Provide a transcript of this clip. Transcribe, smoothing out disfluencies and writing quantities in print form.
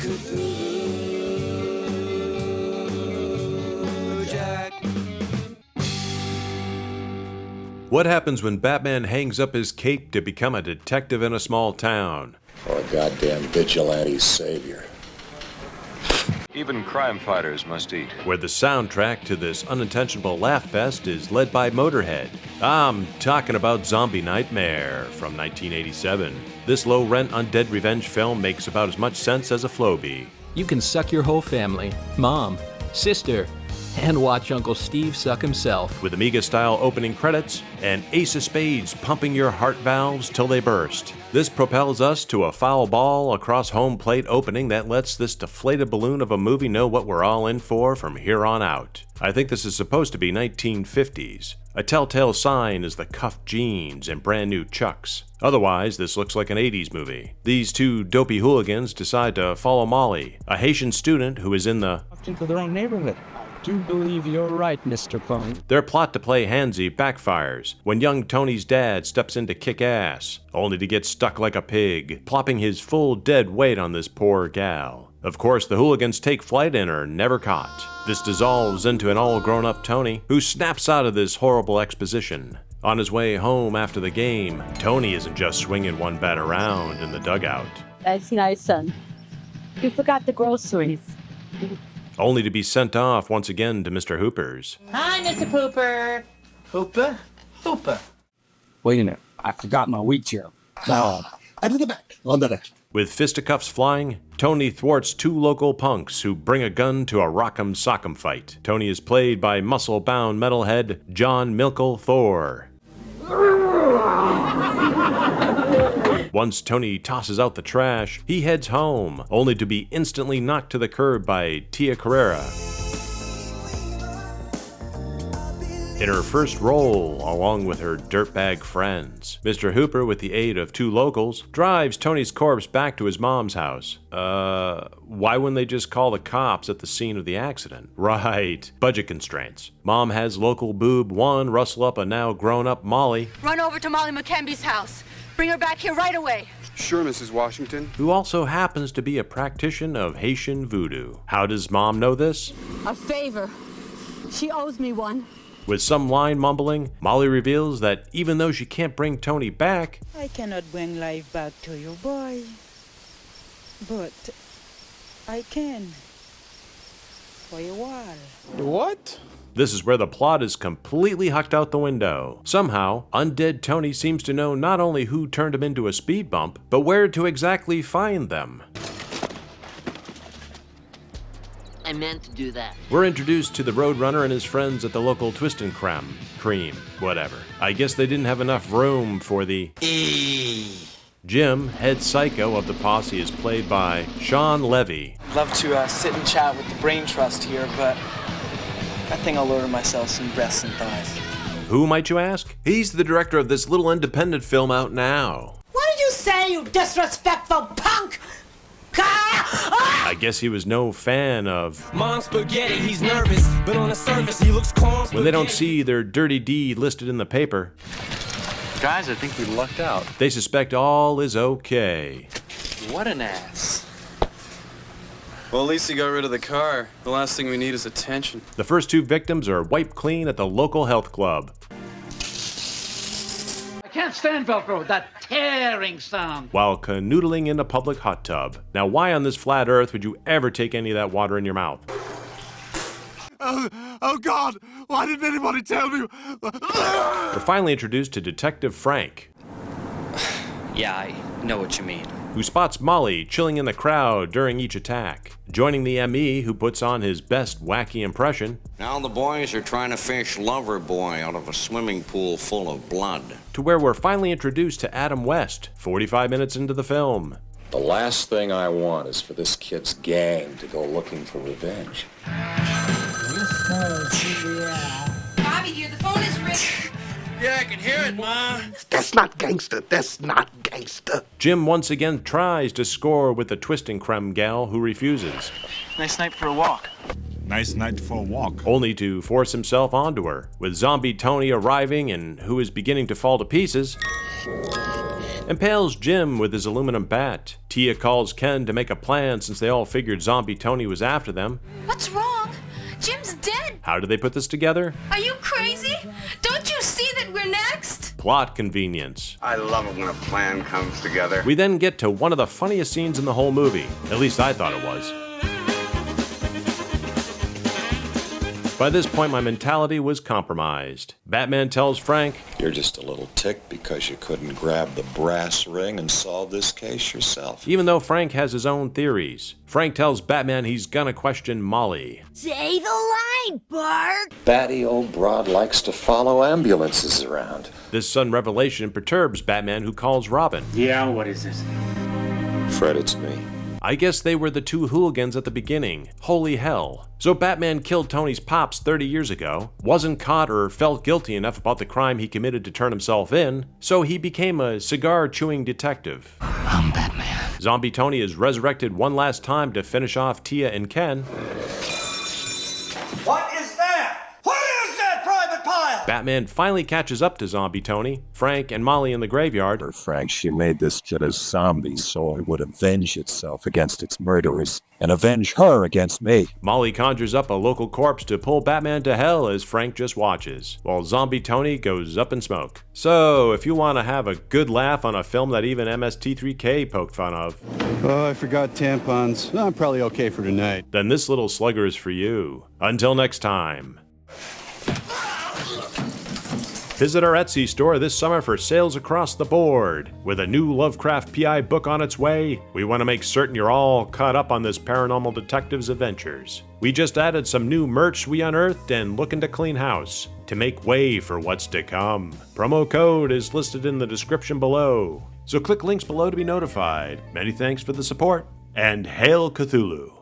Cthulhu Jack. What happens when Batman hangs up his cape to become a detective in a small town? Or a goddamn vigilante savior. Even crime fighters must eat. Where the soundtrack to this unintentional laugh fest is led by Motorhead. I'm talking about Zombie Nightmare from 1987. This low-rent undead revenge film makes about as much sense as a Flowbee. You can suck your whole family, mom, sister, and watch Uncle Steve suck himself. With Amiga-style opening credits and Ace of Spades pumping your heart valves till they burst. This propels us to a foul ball across home plate opening that lets this deflated balloon of a movie know what we're all in for from here on out. I think this is supposed to be 1950s. A telltale sign is the cuffed jeans and brand new Chucks. Otherwise, this looks like an 80s movie. These two dopey hooligans decide to follow Molly, a Haitian student who is in the into their own neighborhood. I do believe you're right, Mr. Phone. Their plot to play handsy backfires when young Tony's dad steps in to kick ass, only to get stuck like a pig, plopping his full dead weight on this poor gal. Of course, the hooligans take flight and are never caught. This dissolves into an all-grown-up Tony, who snaps out of this horrible exposition. On his way home after the game, Tony isn't just swinging one bat around in the dugout. That's nice, son. You forgot the groceries. Only to be sent off once again to Mr. Hooper's. Hi, Mr. Pooper. Hooper? Hooper. Wait a minute. I forgot my wheat chair. Now, under the back. Under that. With fisticuffs flying, Tony thwarts two local punks who bring a gun to a rock'em sock'em fight. Tony is played by muscle-bound metalhead John Mikl Thor. Once Tony tosses out the trash, he heads home, only to be instantly knocked to the curb by Tia Carrere. In her first role, along with her dirtbag friends, Mr. Hooper, with the aid of two locals, drives Tony's corpse back to his mom's house. Why wouldn't they just call the cops at the scene of the accident? Right, budget constraints. Mom has local boob one rustle up a now grown-up Molly. Run over to Molly McKenby's house. Bring her back here right away. Sure, Mrs. Washington. Who also happens to be a practitioner of Haitian voodoo. How does Mom know this? A favor. She owes me one. With some line mumbling, Molly reveals that even though she can't bring Tony back, I cannot bring life back to you, boy. But I can. For a while. What? this is where the plot is completely hucked out the window. Somehow, undead Tony seems to know not only who turned him into a speed bump, but where to exactly find them. I meant to do that. We're introduced to the Roadrunner and his friends at the local Twist and Cream, whatever. I guess they didn't have enough room for the Jim, head psycho of the posse, is played by Shawn Levy. Love to sit and chat with the Brain Trust here, but I think I'll order myself some breasts and thighs. Who, might you ask? He's the director of this little independent film out now. What did you say, you disrespectful punk? I guess he was no fan of Mom's spaghetti, he's nervous, but on the surface he looks calm. When they don't see their dirty deed listed in the paper, guys, I think we lucked out. They suspect all is okay. What an ass. Well, at least he got rid of the car. The last thing we need is attention. The first two victims are wiped clean at the local health club. I can't stand Velcro, that tearing sound. While canoodling in a public hot tub. Now, why on this flat earth would you ever take any of that water in your mouth? Oh God, why didn't anybody tell me? We're finally introduced to Detective Frank. Yeah, I know what you mean. Who spots Molly chilling in the crowd during each attack. Joining the ME, who puts on his best wacky impression. Now the boys are trying to fish Loverboy out of a swimming pool full of blood. To where we're finally introduced to Adam West, 45 minutes into the film. The last thing I want is for this kid's gang to go looking for revenge. Bobby here, the phone is ringing. Yeah, I can hear it, Ma. That's not gangster. That's not gangster. Jim once again tries to score with the twisting creme gal who refuses. Nice night for a walk. Nice night for a walk. Only to force himself onto her, with zombie Tony arriving and who is beginning to fall to pieces. impales Jim with his aluminum bat. Tia calls Ken to make a plan since they all figured Zombie Tony was after them. What's wrong? Jim's dead. How do they put this together? Are you crazy? Don't you see that we're next? Plot convenience. I love it when a plan comes together. We then get to one of the funniest scenes in the whole movie. At least I thought it was. By this point, my mentality was compromised. Batman tells Frank, "You're just a little ticked because you couldn't grab the brass ring and solve this case yourself." even though Frank has his own theories. Frank tells Batman he's gonna question Molly. Say the line, Bart. Batty old broad likes to follow ambulances around. This sudden revelation perturbs Batman, who calls Robin. Yeah, what is it? Fred, it's me. I guess they were the two hooligans at the beginning. Holy hell. So Batman killed Tony's pops 30 years ago, wasn't caught or felt guilty enough about the crime he committed to turn himself in, so he became a cigar-chewing detective. I'm Batman. Zombie Tony is resurrected one last time to finish off Tia and Ken. What is that? What is that, Private Pile? Batman finally catches up to Zombie Tony, Frank, and Molly in the graveyard. Frank, she made this kid a zombie so it would avenge itself against its murderers and avenge her against me. Molly conjures up a local corpse to pull Batman to hell as Frank just watches, while Zombie Tony goes up in smoke. So, if you want to have a good laugh on a film that even MST3K poked fun of, oh, I forgot tampons. I'm probably okay for tonight. then this little slugger is for you. Until next time. Visit our Etsy store this summer for sales across the board. With a new Lovecraft PI book on its way, we want to make certain you're all caught up on this paranormal detective's adventures. We just added some new merch we unearthed and looking to clean house to make way for what's to come. Promo code is listed in the description below, so click links below to be notified. Many thanks for the support, and Hail Cthulhu!